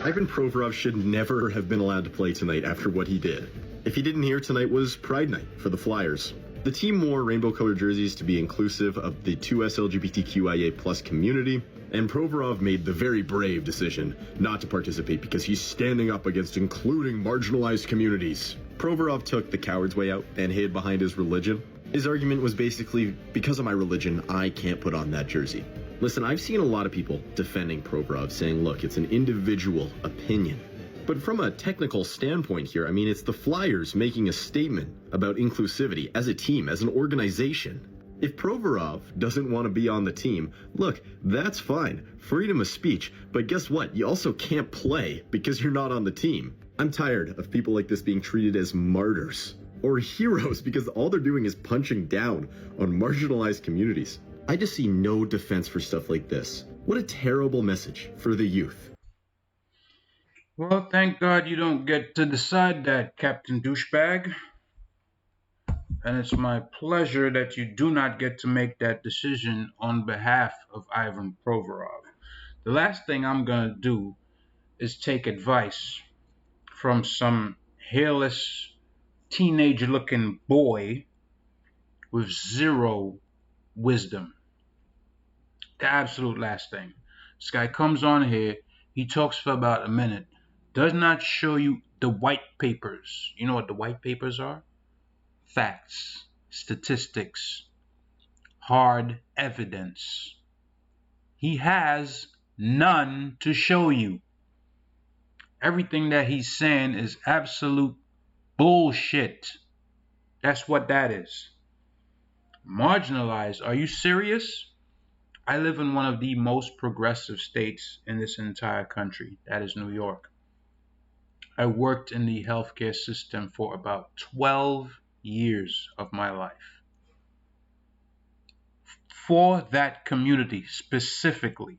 Ivan Provorov should never have been allowed to play tonight after what he did. If you didn't hear, tonight was Pride Night for the Flyers. The team wore rainbow-colored jerseys to be inclusive of the 2S LGBTQIA+ community, and Provorov made the very brave decision not to participate because he's standing up against including marginalized communities. Provorov took the coward's way out and hid behind his religion. His argument was basically, because of my religion, I can't put on that jersey. Listen, I've seen a lot of people defending Provorov, saying, look, it's an individual opinion. But from a technical standpoint here, I mean, it's the Flyers making a statement about inclusivity as a team, as an organization. If Provorov doesn't want to be on the team, look, that's fine. Freedom of speech. But guess what? You also can't play because you're not on the team. I'm tired of people like this being treated as martyrs or heroes because all they're doing is punching down on marginalized communities. I just see no defense for stuff like this. What a terrible message for the youth. Well, thank God you don't get to decide that, Captain Douchebag. And it's my pleasure that you do not get to make that decision on behalf of Ivan Provorov. The last thing I'm going to do is take advice from some hairless, teenage-looking boy with zero wisdom. The absolute last thing. This guy comes on here, he talks for about a minute, does not show you the white papers. You know what the white papers are? Facts, statistics, hard evidence. He has none to show you. Everything that he's saying is absolute bullshit. That's what that is. Marginalized. Are you serious? I live in one of the most progressive states in this entire country. That is New York. I worked in the healthcare system for about 12 years of my life. For that community specifically.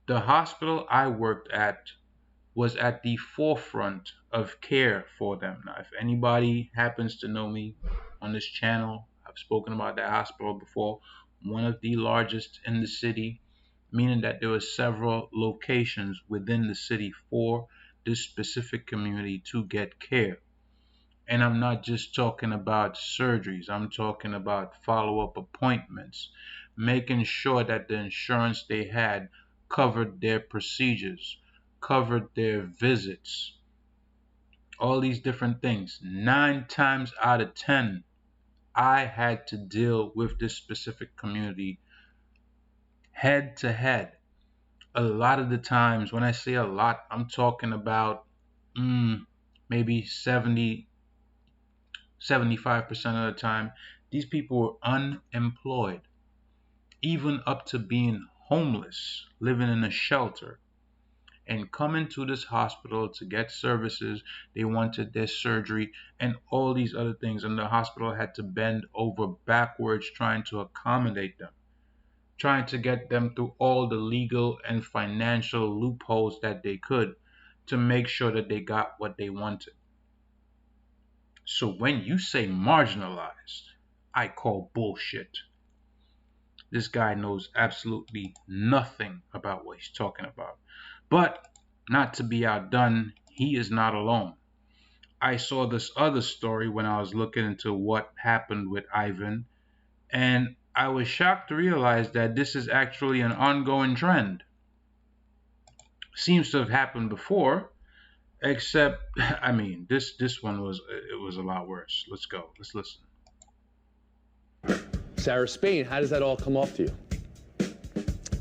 The hospital I worked at was at the forefront of care for them. Now, if anybody happens to know me on this channel, I've spoken about that hospital before, one of the largest in the city, meaning that there were several locations within the city for this specific community to get care. And I'm not just talking about surgeries. I'm talking about follow-up appointments, making sure that the insurance they had covered their procedures, covered their visits, all these different things. 9 times out of 10, I had to deal with this specific community head to head. A lot of the times, when I say a lot, I'm talking about maybe 70, 75% of the time, these people were unemployed, even up to being homeless, living in a shelter, and coming to this hospital to get services. They wanted their surgery and all these other things, and the hospital had to bend over backwards trying to accommodate them, trying to get them through all the legal and financial loopholes that they could to make sure that they got what they wanted. So when you say marginalized, I call bullshit. This guy knows absolutely nothing about what he's talking about. But not to be outdone, he is not alone. I saw this other story when I was looking into what happened with Ivan, and I was shocked to realize that this is actually an ongoing trend. Seems to have happened before, except, I mean, this one was a lot worse. Let's go. Let's listen. Sarah Spain, how does that all come off to you?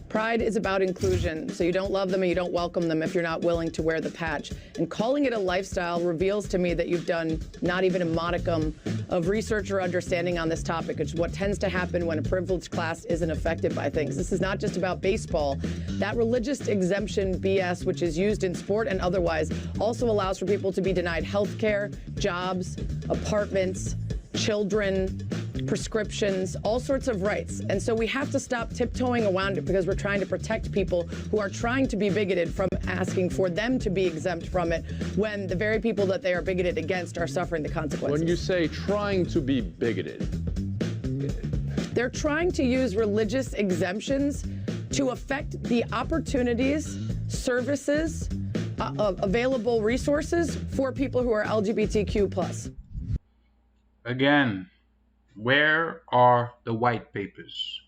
Pride is about inclusion, so you don't love them and you don't welcome them if you're not willing to wear the patch. And calling it a lifestyle reveals to me that you've done not even a modicum of research or understanding on this topic. It's what tends to happen when a privileged class isn't affected by things. This is not just about baseball. That religious exemption BS, which is used in sport and otherwise, also allows for people to be denied health care, jobs, apartments, children, prescriptions, all sorts of rights. And so we have to stop tiptoeing around it because we're trying to protect people who are trying to be bigoted from asking for them to be exempt from it when the very people that they are bigoted against are suffering the consequences. When you say trying to be bigoted, they're trying to use religious exemptions to affect the opportunities, services, available resources for people who are LGBTQ+. Again, where are the white papers?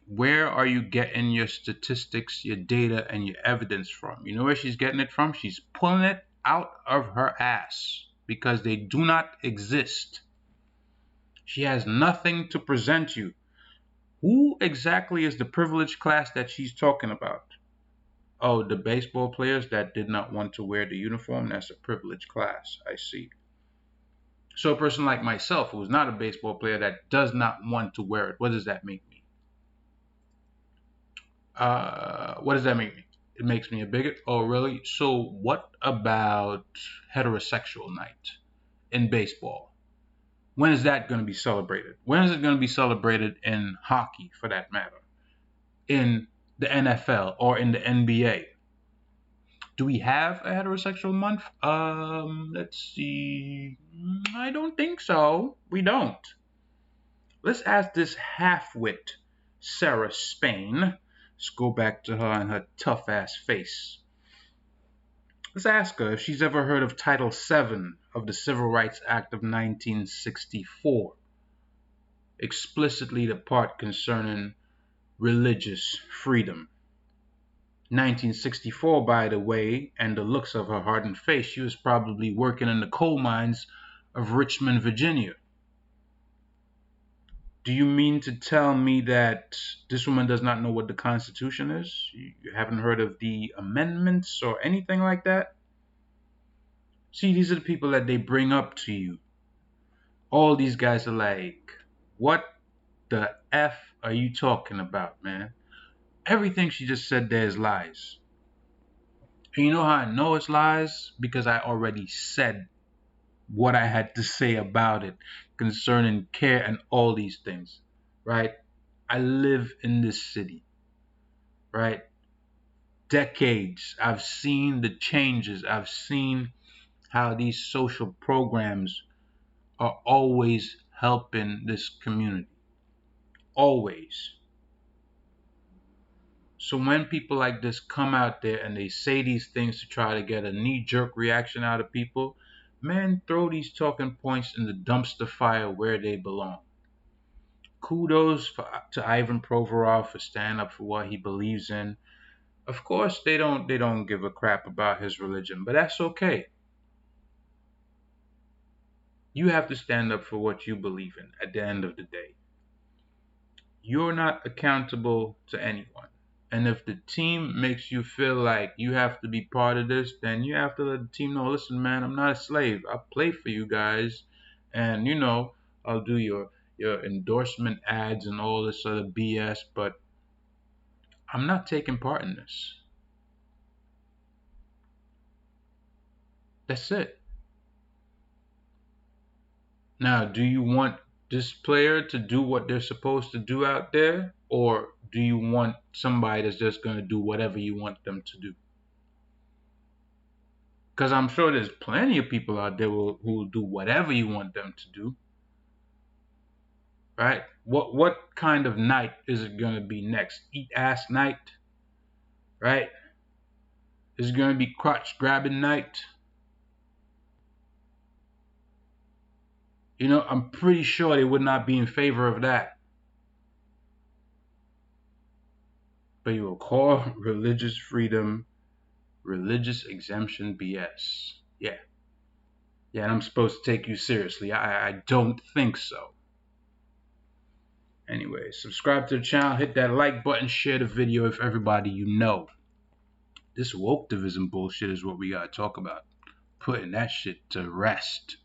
Where are you getting your statistics, your data, and your evidence from? You know where she's getting it from? She's pulling it out of her ass because they do not exist. She has nothing to present you. Who exactly is the privileged class that she's talking about? Oh, the baseball players that did not want to wear the uniform, that's a privileged class. I see. So a person like myself, who is not a baseball player, that does not want to wear it, what does that make me? What does that make me? It makes me a bigot? Oh, really? So what about heterosexual night in baseball? When is that going to be celebrated? When is it going to be celebrated in hockey, for that matter? In the NFL or in the NBA? Do we have a heterosexual month? Let's see. I don't think so. We don't. Let's ask this half-wit Sarah Spain. Let's go back to her and her tough-ass face. Let's ask her if she's ever heard of Title VII of the Civil Rights Act of 1964, explicitly the part concerning religious freedom. 1964, by the way, and the looks of her hardened face, she was probably working in the coal mines of Richmond, Virginia. Do you mean to tell me that this woman does not know what the Constitution is? You haven't heard of the amendments or anything like that? See, these are the people that they bring up to you. All these guys are like, what the F are you talking about, man? Everything she just said there is lies. And you know how I know it's lies? Because I already said what I had to say about it concerning care and all these things, right? I live in this city, right? Decades. I've seen the changes. I've seen how these social programs are always helping this community. Always. So when people like this come out there and they say these things to try to get a knee-jerk reaction out of people, man, throw these talking points in the dumpster fire where they belong. Kudos to Ivan Provorov for standing up for what he believes in. Of course, they don't give a crap about his religion, but that's okay. You have to stand up for what you believe in at the end of the day. You're not accountable to anyone. And if the team makes you feel like you have to be part of this, then you have to let the team know, listen, man, I'm not a slave. I play for you guys. And, you know, I'll do your endorsement ads and all this other BS, but I'm not taking part in this. That's it. Now, do you want this player to do what they're supposed to do out there? Or do you want somebody that's just going to do whatever you want them to do? Because I'm sure there's plenty of people out there who will do whatever you want them to do. Right? What kind of night is it going to be next? Eat ass night? Right? Is it going to be crotch grabbing night? You know, I'm pretty sure they would not be in favor of that. But you will call religious freedom religious exemption BS. Yeah. Yeah, and I'm supposed to take you seriously. I don't think so. Anyway, subscribe to the channel, hit that like button, share the video with everybody you know. This woketivism bullshit is what we gotta talk about. Putting that shit to rest.